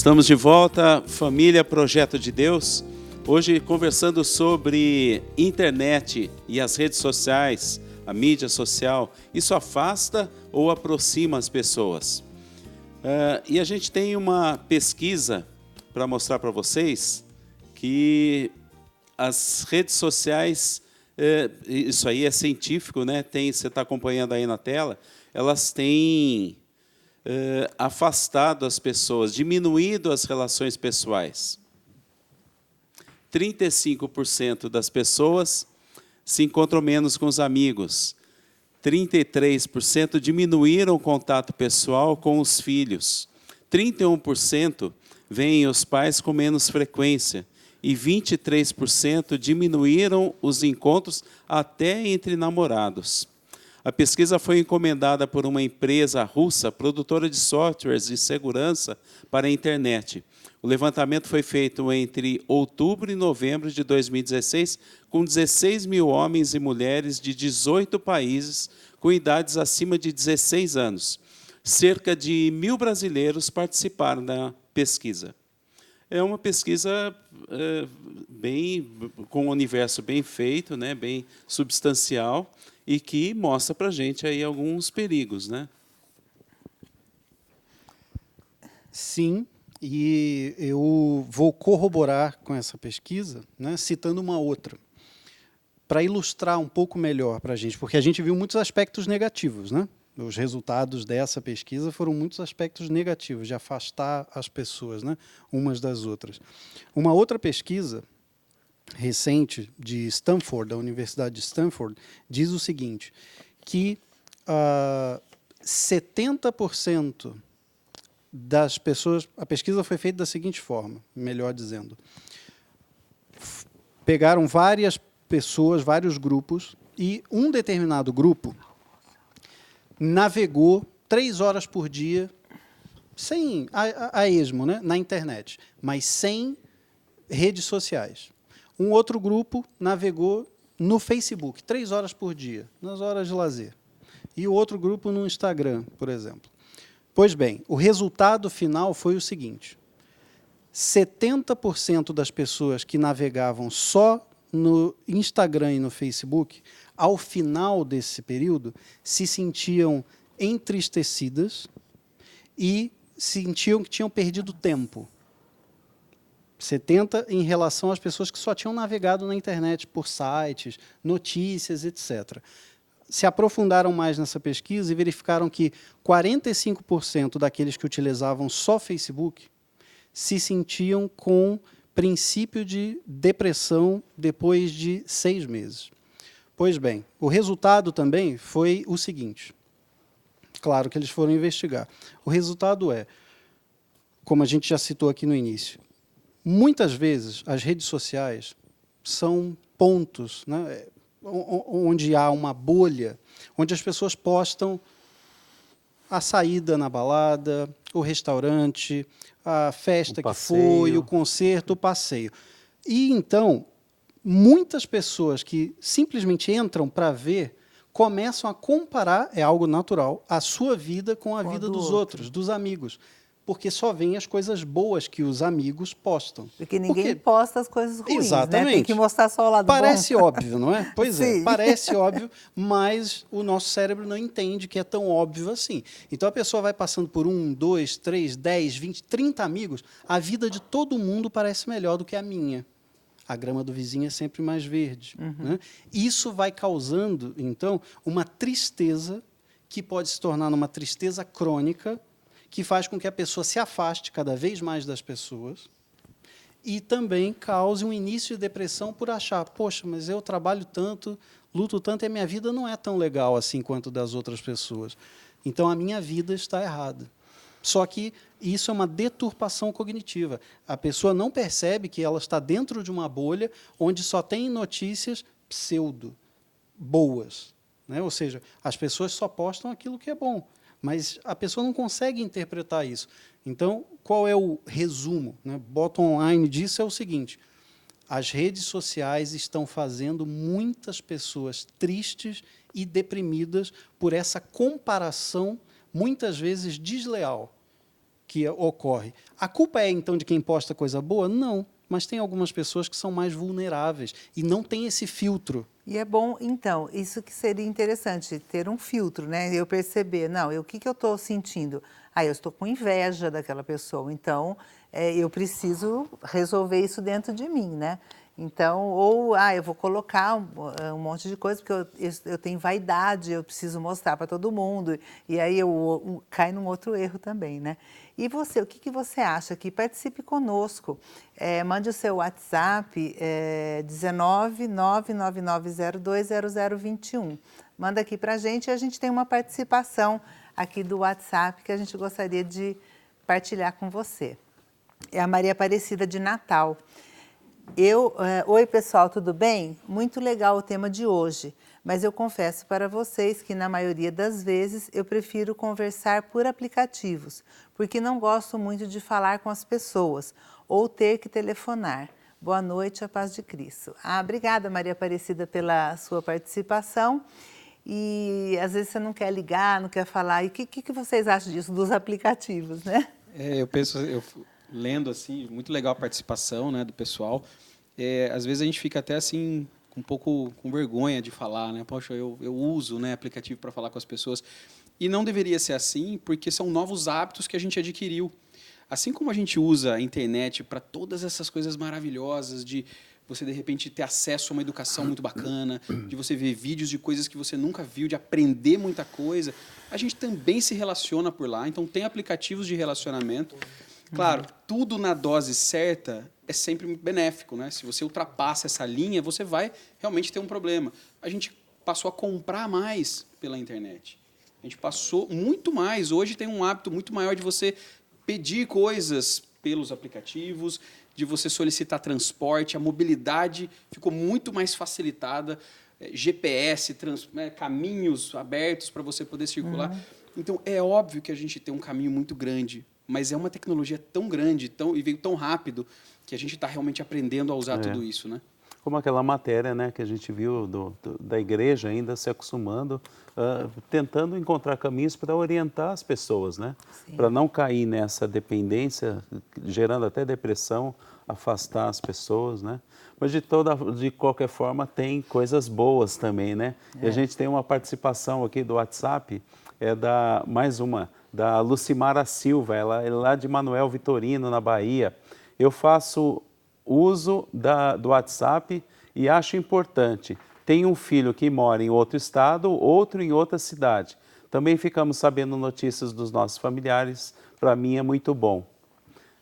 Estamos de volta, família Projeto de Deus, hoje conversando sobre internet e as redes sociais, a mídia social. Isso afasta ou aproxima as pessoas? E a gente tem uma pesquisa para mostrar para vocês que as redes sociais, isso aí é científico, né? Você está acompanhando aí na tela, elas têm afastado as pessoas, diminuído as relações pessoais. 35% das pessoas se encontram menos com os amigos. 33% diminuíram o contato pessoal com os filhos. 31% veem os pais com menos frequência. E 23% diminuíram os encontros até entre namorados. A pesquisa foi encomendada por uma empresa russa, produtora de softwares de segurança para a internet. O levantamento foi feito entre outubro e novembro de 2016, com 16 mil homens e mulheres de 18 países, com idades acima de 16 anos. Cerca de 1.000 brasileiros participaram da pesquisa. É uma pesquisa com um universo bem feito, né, bem substancial, e que mostra para a gente aí alguns perigos, né? Sim, e eu vou corroborar com essa pesquisa, né, citando uma outra, para ilustrar um pouco melhor para a gente, porque a gente viu muitos aspectos negativos, né? Os resultados dessa pesquisa foram muitos aspectos negativos, de afastar as pessoas, né, umas das outras. Uma outra pesquisa recente de Stanford, da Universidade de Stanford, diz o seguinte, que 70% das pessoas... A pesquisa foi feita da seguinte forma, melhor dizendo. Pegaram várias pessoas, vários grupos, e um determinado grupo navegou 3 horas por dia, sem a esmo, né, na internet, mas sem redes sociais. Um outro grupo navegou no Facebook, 3 horas por dia, nas horas de lazer. E o outro grupo no Instagram, por exemplo. Pois bem, o resultado final foi o seguinte. 70% das pessoas que navegavam só no Instagram e no Facebook, ao final desse período, se sentiam entristecidas e sentiam que tinham perdido tempo. 70% em relação às pessoas que só tinham navegado na internet por sites, notícias, etc. Se aprofundaram mais nessa pesquisa e verificaram que 45% daqueles que utilizavam só Facebook se sentiam com princípio de depressão depois de 6 meses. Pois bem, o resultado também foi o seguinte. Claro que eles foram investigar. O resultado é, como a gente já citou aqui no início, muitas vezes, as redes sociais são pontos, né, onde há uma bolha, onde as pessoas postam a saída na balada, o restaurante, a festa que foi, o concerto, o passeio. E, então, muitas pessoas que simplesmente entram para ver, começam a comparar, é algo natural, a sua vida com a vida dos outros, dos amigos. Porque só vêm as coisas boas que os amigos postam. Porque ninguém posta as coisas ruins, exatamente, né? Tem que mostrar só o lado bom. Parece óbvio, não é? Pois Sim. é, parece óbvio, mas o nosso cérebro não entende que é tão óbvio assim. Então a pessoa vai passando por 1, 2, 3, 10, 20, 30 amigos, a vida de todo mundo parece melhor do que a minha. A grama do vizinho é sempre mais verde. Né? Isso vai causando, então, uma tristeza que pode se tornar uma tristeza crônica, que faz com que a pessoa se afaste cada vez mais das pessoas e também cause um início de depressão por achar, poxa, mas eu trabalho tanto, luto tanto e a minha vida não é tão legal assim quanto das outras pessoas. Então, a minha vida está errada. Só que isso é uma deturpação cognitiva. A pessoa não percebe que ela está dentro de uma bolha onde só tem notícias pseudo, boas. Né? Ou seja, as pessoas só postam aquilo que é bom. Mas a pessoa não consegue interpretar isso. Então, qual é o resumo? Né? Bottom line disso é o seguinte, as redes sociais estão fazendo muitas pessoas tristes e deprimidas por essa comparação, muitas vezes desleal, que ocorre. A culpa é, então, de quem posta coisa boa? Não. Mas tem algumas pessoas que são mais vulneráveis e não tem esse filtro. E é bom, então, isso que seria interessante, ter um filtro, né? Eu perceber, não, o que eu estou sentindo? Eu estou com inveja daquela pessoa, então eu preciso resolver isso dentro de mim, né? Então, ou eu vou colocar um monte de coisa, porque eu tenho vaidade, eu preciso mostrar para todo mundo, e aí eu caio num outro erro também, né? E você, o que você acha aqui? Participe conosco, mande o seu WhatsApp, 19 999020021. Manda aqui para a gente tem uma participação aqui do WhatsApp que a gente gostaria de partilhar com você. É a Maria Aparecida de Natal. Oi pessoal, tudo bem? Muito legal o tema de hoje, mas eu confesso para vocês que na maioria das vezes eu prefiro conversar por aplicativos, porque não gosto muito de falar com as pessoas ou ter que telefonar. Boa noite, a paz de Cristo. Obrigada, Maria Aparecida, pela sua participação. E às vezes você não quer ligar, não quer falar. E o que vocês acham disso, dos aplicativos, né? Eu penso, lendo assim, muito legal a participação, né, do pessoal. Às vezes a gente fica até assim um pouco com vergonha de falar, né? Poxa, eu uso, né, aplicativo para falar com as pessoas. E não deveria ser assim, porque são novos hábitos que a gente adquiriu. Assim como a gente usa a internet para todas essas coisas maravilhosas de você, de repente, ter acesso a uma educação muito bacana, de você ver vídeos de coisas que você nunca viu, de aprender muita coisa, a gente também se relaciona por lá. Então, tem aplicativos de relacionamento. Claro, tudo na dose certa é sempre benéfico, né? Se você ultrapassa essa linha, você vai realmente ter um problema. A gente passou a comprar mais pela internet. A gente passou muito mais. Hoje tem um hábito muito maior de você pedir coisas pelos aplicativos, de você solicitar transporte, a mobilidade ficou muito mais facilitada, GPS, caminhos abertos para você poder circular. Então, é óbvio que a gente tem um caminho muito grande, mas é uma tecnologia tão grande e veio tão rápido que a gente está realmente aprendendo a usar tudo isso, né? Como aquela matéria, né, que a gente viu da igreja ainda se acostumando, tentando encontrar caminhos para orientar as pessoas, né? Para não cair nessa dependência, gerando até depressão, afastar as pessoas, né? Mas de qualquer forma tem coisas boas também, né? E a gente tem uma participação aqui do WhatsApp, mais uma, da Lucimara Silva, ela é lá de Manuel Vitorino, na Bahia. Eu faço uso do WhatsApp e acho importante. Tenho um filho que mora em outro estado, outro em outra cidade. Também ficamos sabendo notícias dos nossos familiares. Para mim é muito bom.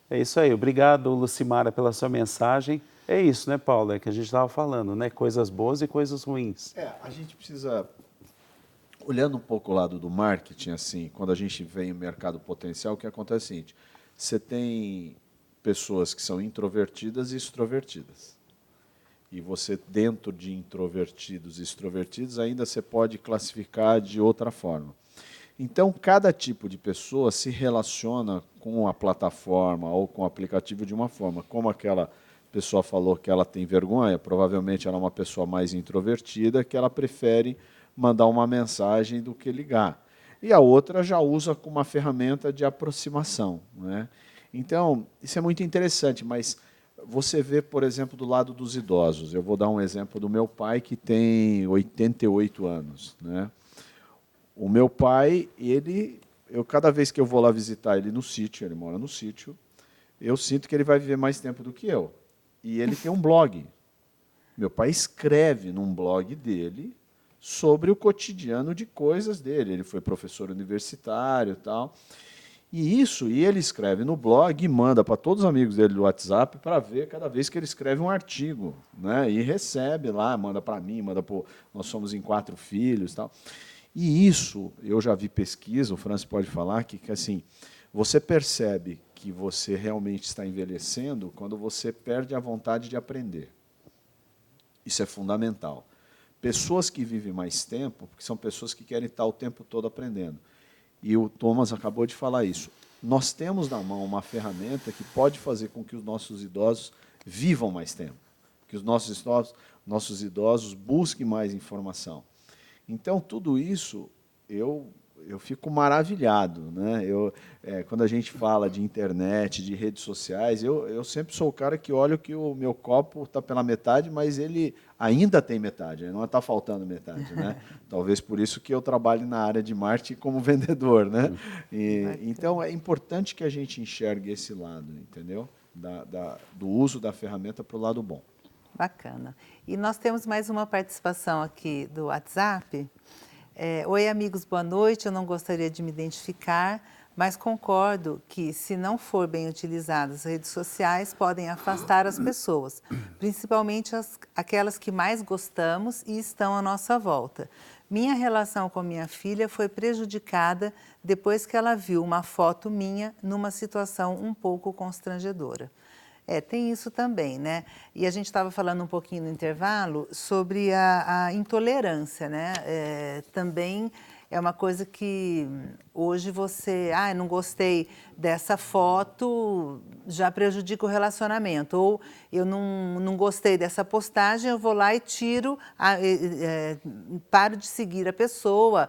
É isso aí. Obrigado, Lucimara, pela sua mensagem. É isso, né, Paulo? É que a gente estava falando, né? Coisas boas e coisas ruins. A gente precisa, olhando um pouco o lado do marketing, assim, quando a gente vem em mercado potencial, o que acontece é o seguinte: você tem pessoas que são introvertidas e extrovertidas. E você, dentro de introvertidos e extrovertidos, ainda você pode classificar de outra forma. Então, cada tipo de pessoa se relaciona com a plataforma ou com o aplicativo de uma forma. Como aquela pessoa falou que ela tem vergonha, provavelmente ela é uma pessoa mais introvertida, que ela prefere mandar uma mensagem do que ligar. E a outra já usa como uma ferramenta de aproximação, né? Então, isso é muito interessante, mas você vê, por exemplo, do lado dos idosos. Eu vou dar um exemplo do meu pai, que tem 88 anos, né? O meu pai, cada vez que eu vou lá visitar ele no sítio, ele mora no sítio, eu sinto que ele vai viver mais tempo do que eu. E ele tem um blog. Meu pai escreve num blog dele sobre o cotidiano de coisas dele. Ele foi professor universitário e tal. E ele escreve no blog e manda para todos os amigos dele do WhatsApp para ver cada vez que ele escreve um artigo, né? E recebe lá, manda para mim, nós somos em 4 filhos e tal. E isso, eu já vi pesquisa, o Francis pode falar, que assim, você percebe que você realmente está envelhecendo quando você perde a vontade de aprender. Isso é fundamental. Pessoas que vivem mais tempo, porque são pessoas que querem estar o tempo todo aprendendo. E o Thomas acabou de falar isso. Nós temos na mão uma ferramenta que pode fazer com que os nossos idosos vivam mais tempo, que os nossos idosos busquem mais informação. Então, tudo isso, eu eu fico maravilhado, né? Quando a gente fala de internet, de redes sociais, eu sempre sou o cara que olha que o meu copo está pela metade, mas ele ainda tem metade, não está faltando metade, né? Talvez por isso que eu trabalho na área de marketing como vendedor, né? Então, é importante que a gente enxergue esse lado, entendeu? Do uso da ferramenta para o lado bom. Bacana. E nós temos mais uma participação aqui do WhatsApp. Oi, amigos, boa noite. Eu não gostaria de me identificar, mas concordo que, se não for bem utilizadas as redes sociais, podem afastar as pessoas, principalmente aquelas que mais gostamos e estão à nossa volta. Minha relação com minha filha foi prejudicada depois que ela viu uma foto minha numa situação um pouco constrangedora. Tem isso também, né? E a gente estava falando um pouquinho no intervalo sobre a intolerância, né? Também é uma coisa que hoje você, não gostei dessa foto, já prejudica o relacionamento. Ou eu não gostei dessa postagem, eu vou lá e tiro, paro de seguir a pessoa,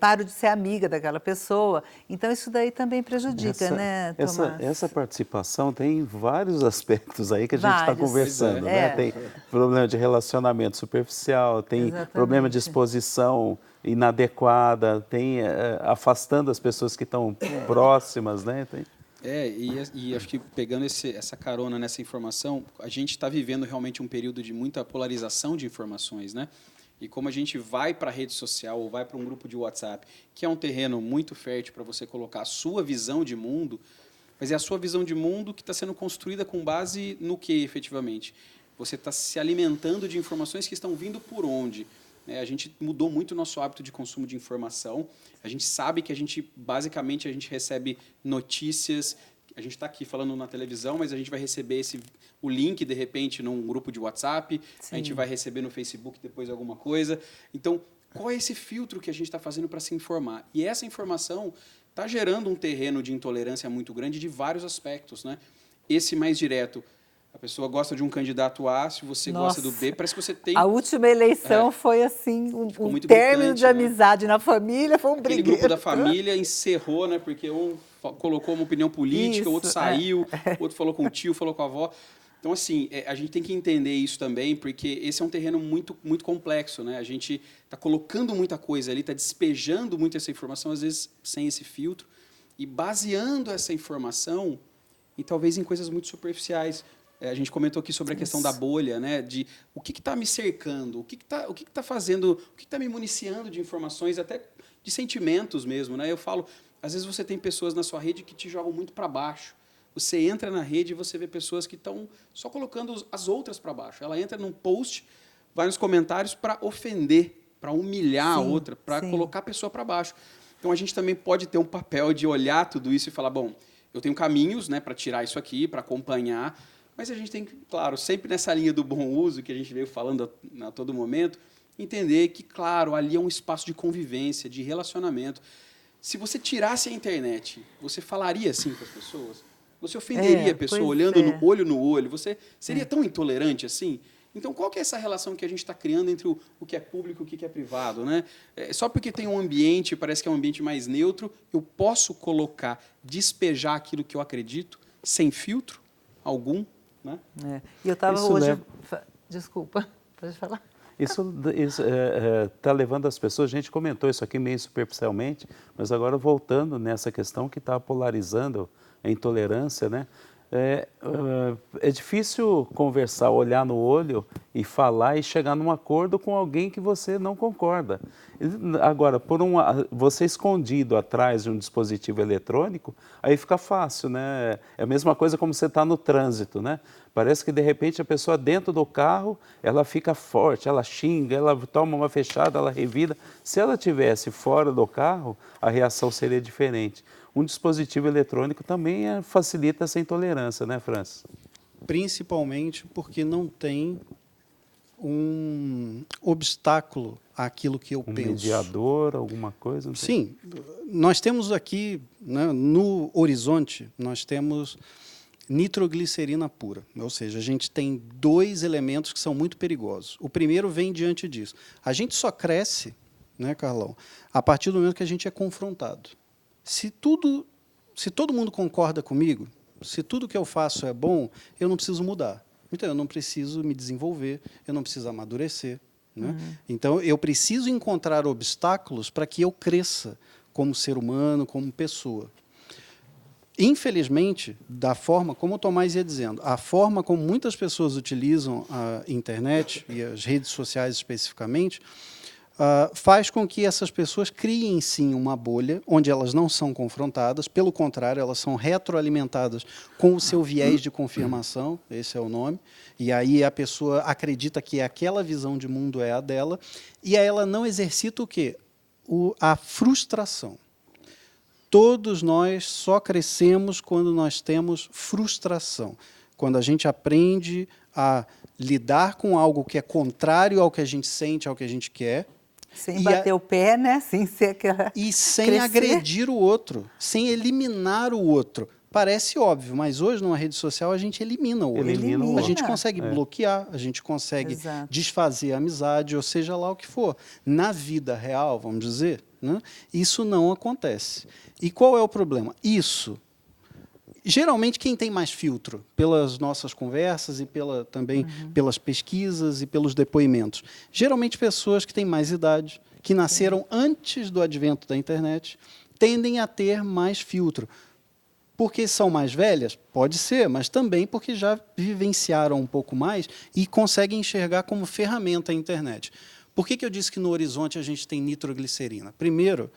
paro de ser amiga daquela pessoa. Então, isso daí também prejudica, né, Tomás? Essa participação tem vários aspectos aí que a gente está conversando, né? Tem problema de relacionamento superficial, tem problema de exposição inadequada, tem afastando as pessoas que estão próximas, né? E acho que pegando essa carona nessa informação, a gente está vivendo realmente um período de muita polarização de informações, né? E como a gente vai para a rede social ou vai para um grupo de WhatsApp, que é um terreno muito fértil para você colocar a sua visão de mundo, mas é a sua visão de mundo que está sendo construída com base no que, efetivamente? Você está se alimentando de informações que estão vindo por onde? A gente mudou muito o nosso hábito de consumo de informação. A gente sabe que basicamente, a gente recebe notícias. A gente está aqui falando na televisão, mas a gente vai receber o link, de repente, num grupo de WhatsApp. Sim. A gente vai receber no Facebook depois alguma coisa. Então, qual é esse filtro que a gente está fazendo para se informar? E essa informação está gerando um terreno de intolerância muito grande de vários aspectos, né? Esse mais direto. A pessoa gosta de um candidato A, se você gosta do B, parece que você tem... A última eleição foi assim, um término de amizade na família, foi um brigueiro. Aquele grupo da família encerrou, né? Porque um colocou uma opinião política, o outro saiu, o outro falou com o tio, falou com a avó. Então, assim, a gente tem que entender isso também, porque esse é um terreno muito, muito complexo, né? A gente está colocando muita coisa ali, está despejando muito essa informação, às vezes sem esse filtro, e baseando essa informação, e talvez em coisas muito superficiais. A gente comentou aqui sobre a questão da bolha, né? De o que está me cercando, o que está fazendo, o que está me municiando de informações, até de sentimentos mesmo, né? Eu falo, às vezes você tem pessoas na sua rede que te jogam muito para baixo. Você entra na rede e você vê pessoas que estão só colocando as outras para baixo. Ela entra num post, vai nos comentários para ofender, para humilhar a outra, para colocar a pessoa para baixo. Então, a gente também pode ter um papel de olhar tudo isso e falar, bom, eu tenho caminhos, né, para tirar isso aqui, para acompanhar, mas a gente tem que, claro, sempre nessa linha do bom uso, que a gente veio falando a todo momento, entender que, claro, ali é um espaço de convivência, de relacionamento. Se você tirasse a internet, você falaria assim com as pessoas? Você ofenderia a pessoa olhando no olho? Você seria tão intolerante assim? Então, qual que é essa relação que a gente está criando entre o que é público e o que é privado, né? Só porque tem um ambiente, parece que é um ambiente mais neutro, eu posso colocar, despejar aquilo que eu acredito, sem filtro algum, né? E eu estava hoje... Desculpa, pode falar? Isso está levando as pessoas, a gente comentou isso aqui meio superficialmente, mas agora voltando nessa questão que está polarizando a intolerância, né? É difícil conversar, olhar no olho e falar e chegar num acordo com alguém que você não concorda. Agora, você escondido atrás de um dispositivo eletrônico, aí fica fácil, né? É a mesma coisa como você está no trânsito, né? Parece que, de repente, a pessoa dentro do carro, ela fica forte, ela xinga, ela toma uma fechada, ela revida. Se ela estivesse fora do carro, a reação seria diferente. Um dispositivo eletrônico também facilita essa intolerância, né, Francis? Principalmente porque não tem um obstáculo àquilo que eu penso. Um mediador, alguma coisa? Sim. Nós temos aqui, né, no horizonte, nós temos nitroglicerina pura. Ou seja, a gente tem 2 elementos que são muito perigosos. O primeiro vem diante disso. A gente só cresce né, Carlão? A partir do momento que a gente é confrontado. Se todo mundo concorda comigo, se tudo que eu faço é bom, eu não preciso mudar. Então, eu não preciso me desenvolver, eu não preciso amadurecer. Né? Então, eu preciso encontrar obstáculos para que eu cresça como ser humano, como pessoa. Infelizmente, da forma, como o Tomás ia dizendo, a forma como muitas pessoas utilizam a internet e as redes sociais especificamente, faz com que essas pessoas criem, sim, uma bolha onde elas não são confrontadas, pelo contrário, elas são retroalimentadas com o seu viés de confirmação, esse é o nome, e aí a pessoa acredita que aquela visão de mundo é a dela, e aí ela não exercita o quê? A frustração. Todos nós só crescemos quando nós temos frustração, quando a gente aprende a lidar com algo que é contrário ao que a gente sente, ao que a gente quer, Sem bater o pé, né? Sem ser aquela... E sem crescer. agredir o outro, sem eliminar o outro. Parece óbvio, mas hoje numa rede social a gente elimina o outro. Elimina o A outro. gente consegue bloquear, a gente consegue Exato. desfazer a amizade, ou seja lá o que for. Na vida real, vamos dizer, né, isso não acontece. E qual é o problema? Isso. Geralmente, quem tem mais filtro, pelas nossas conversas e também pelas pesquisas e pelos depoimentos, geralmente pessoas que têm mais idade, que nasceram antes do advento da internet, tendem a ter mais filtro. Porque são mais velhas? Pode ser, mas também porque já vivenciaram um pouco mais e conseguem enxergar como ferramenta a internet. Por que eu disse que no horizonte a gente tem nitroglicerina? Primeiro,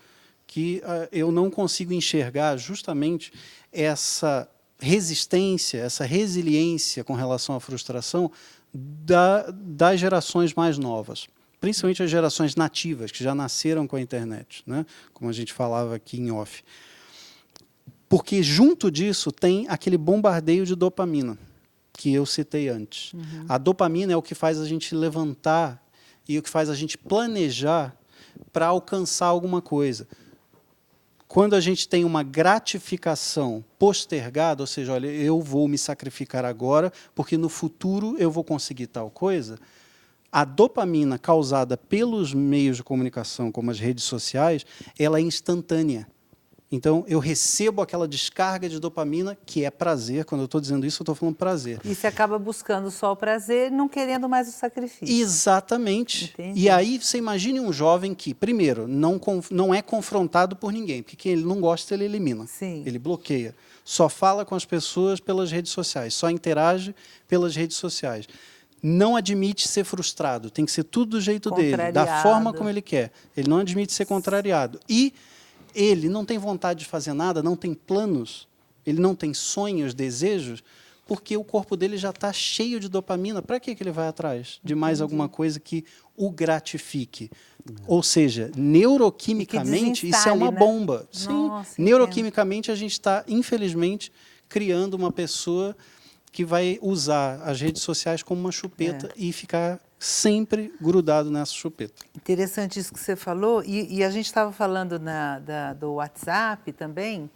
que eu não consigo enxergar justamente essa resistência, essa resiliência com relação à frustração das gerações mais novas, principalmente as gerações nativas, que já nasceram com a internet, né? Como a gente falava aqui em off. Porque junto disso tem aquele bombardeio de dopamina, que eu citei antes. A dopamina é o que faz a gente levantar e o que faz a gente planejar para alcançar alguma coisa. Quando a gente tem uma gratificação postergada, ou seja, olha, eu vou me sacrificar agora, porque no futuro eu vou conseguir tal coisa, a dopamina causada pelos meios de comunicação, como as redes sociais, ela é instantânea. Então, eu recebo aquela descarga de dopamina, que é prazer. Quando eu estou dizendo isso, eu estou falando prazer. E você acaba buscando só o prazer, não querendo mais o sacrifício. Exatamente. Entendi. E aí, você imagine um jovem que, primeiro, não é confrontado por ninguém, porque quem ele não gosta, ele elimina. Sim. Ele bloqueia. Só fala com as pessoas pelas redes sociais, só interage pelas redes sociais. Não admite ser frustrado, tem que ser tudo do jeito dele, da forma como ele quer. Ele não admite ser contrariado. E ele não tem vontade de fazer nada, não tem planos, ele não tem sonhos, desejos, porque o corpo dele já está cheio de dopamina. Para que ele vai atrás de mais alguma coisa que o gratifique? Ou seja, neuroquimicamente, isso é uma bomba. Sim, Nossa, neuroquimicamente, a gente está, infelizmente, criando uma pessoa que vai usar as redes sociais como uma chupeta e ficar sempre grudado nessa chupeta. Interessante isso que você falou. E a gente estava falando do WhatsApp também.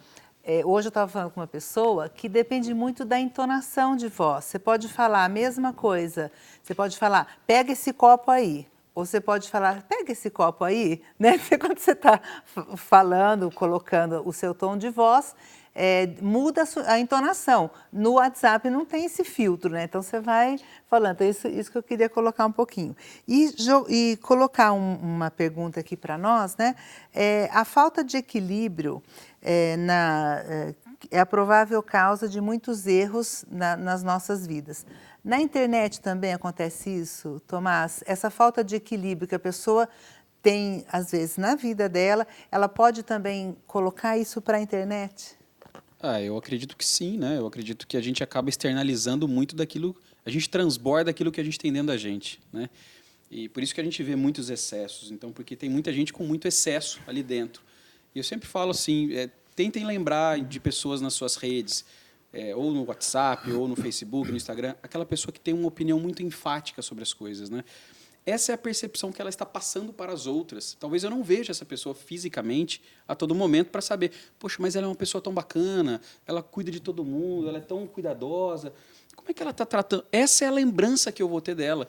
Hoje eu estava falando com uma pessoa que depende muito da entonação de voz. Você pode falar a mesma coisa. Você pode falar, pega esse copo aí. Ou você pode falar, pega esse copo aí. Né? Quando você está falando, colocando o seu tom de voz, muda a entonação. No WhatsApp não tem esse filtro, né? Então você vai falando. Então, isso que eu queria colocar um pouquinho. E colocar uma pergunta aqui para nós, né? A falta de equilíbrio é a provável causa de muitos erros nas nossas vidas. Na internet também acontece isso, Tomás? Essa falta de equilíbrio que a pessoa tem, às vezes, na vida dela, ela pode também colocar isso para a internet? Eu acredito que sim, né? Eu acredito que a gente acaba externalizando muito daquilo, a gente transborda aquilo que a gente tem dentro da gente, né? E por isso que a gente vê muitos excessos, então, porque tem muita gente com muito excesso ali dentro. E eu sempre falo assim, tentem lembrar de pessoas nas suas redes, ou no WhatsApp, ou no Facebook, no Instagram, aquela pessoa que tem uma opinião muito enfática sobre as coisas, né? Essa é a percepção que ela está passando para as outras. Talvez eu não veja essa pessoa fisicamente a todo momento para saber, poxa, mas ela é uma pessoa tão bacana, ela cuida de todo mundo, ela é tão cuidadosa. Como é que ela está tratando? Essa é a lembrança que eu vou ter dela.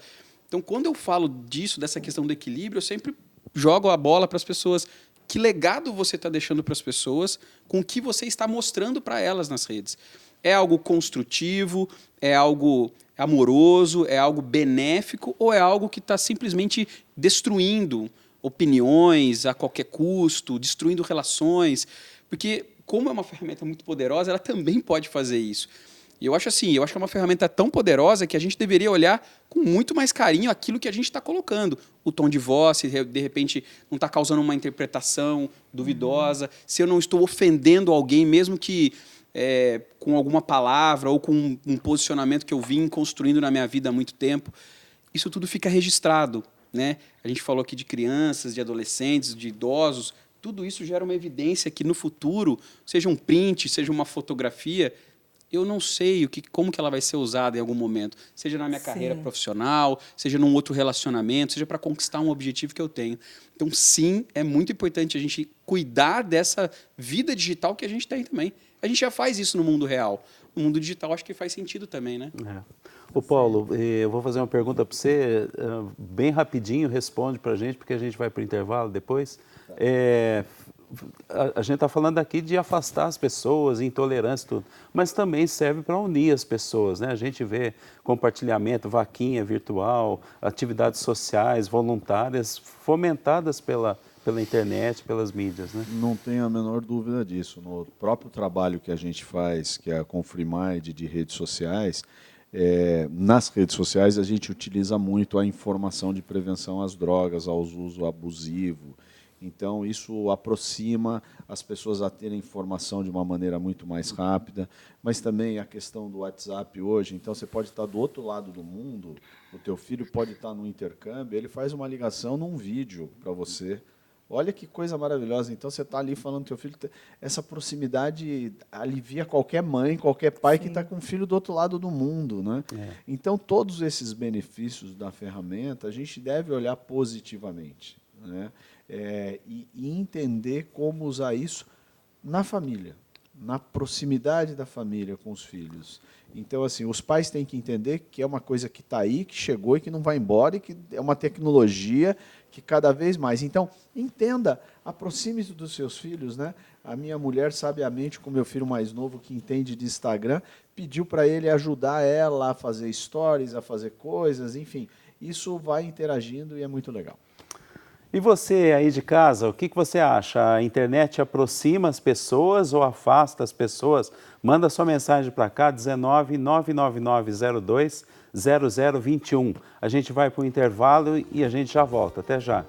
Então, quando eu falo disso, dessa questão do equilíbrio, eu sempre jogo a bola para as pessoas. Que legado você está deixando para as pessoas com o que você está mostrando para elas nas redes? É algo construtivo? É algo amoroso? É algo benéfico? Ou é algo que está simplesmente destruindo opiniões a qualquer custo, destruindo relações? Porque, como é uma ferramenta muito poderosa, ela também pode fazer isso. E eu acho assim, eu acho que é uma ferramenta tão poderosa que a gente deveria olhar com muito mais carinho aquilo que a gente está colocando. O tom de voz, se de repente não está causando uma interpretação duvidosa, se eu não estou ofendendo alguém, mesmo que com alguma palavra ou com um posicionamento que eu vim construindo na minha vida há muito tempo. Isso tudo fica registrado, né? A gente falou aqui de crianças, de adolescentes, de idosos. Tudo isso gera uma evidência que no futuro, seja um print, seja uma fotografia, eu não sei como que ela vai ser usada em algum momento, seja na minha carreira profissional, seja num outro relacionamento, seja para conquistar um objetivo que eu tenho. Então, sim, é muito importante a gente cuidar dessa vida digital que a gente tem também. A gente já faz isso no mundo real. No mundo digital, acho que faz sentido também, né? Ô Paulo, eu vou fazer uma pergunta para você, bem rapidinho, responde para a gente, porque a gente vai para o intervalo depois. A gente está falando aqui de afastar as pessoas, intolerância e tudo, mas também serve para unir as pessoas, né? A gente vê compartilhamento, vaquinha virtual, atividades sociais, voluntárias, fomentadas pela internet, pelas mídias, né? Não tenho a menor dúvida disso. No próprio trabalho que a gente faz, que é a Confrimind de redes sociais, nas redes sociais a gente utiliza muito a informação de prevenção às drogas, ao uso abusivo. Então, isso aproxima as pessoas a terem informação de uma maneira muito mais rápida, mas também a questão do WhatsApp hoje. Então, você pode estar do outro lado do mundo, o teu filho pode estar no intercâmbio, ele faz uma ligação num vídeo para você. Olha que coisa maravilhosa. Então, você está ali falando do teu filho. Essa proximidade alivia qualquer mãe, qualquer pai que está com um filho do outro lado do mundo, né? Então, todos esses benefícios da ferramenta, a gente deve olhar positivamente, né? E entender como usar isso na família, na proximidade da família com os filhos. Então, assim, os pais têm que entender que é uma coisa que está aí, que chegou e que não vai embora, e que é uma tecnologia que cada vez mais... Então, entenda, aproxime-se dos seus filhos, né? A minha mulher, sabiamente, com o meu filho mais novo, que entende de Instagram, pediu para ele ajudar ela a fazer stories, a fazer coisas, enfim. Isso vai interagindo e é muito legal. E você aí de casa, o que você acha? A internet aproxima as pessoas ou afasta as pessoas? Manda sua mensagem para cá, 19 99902 0021. A gente vai para o intervalo e a gente já volta. Até já.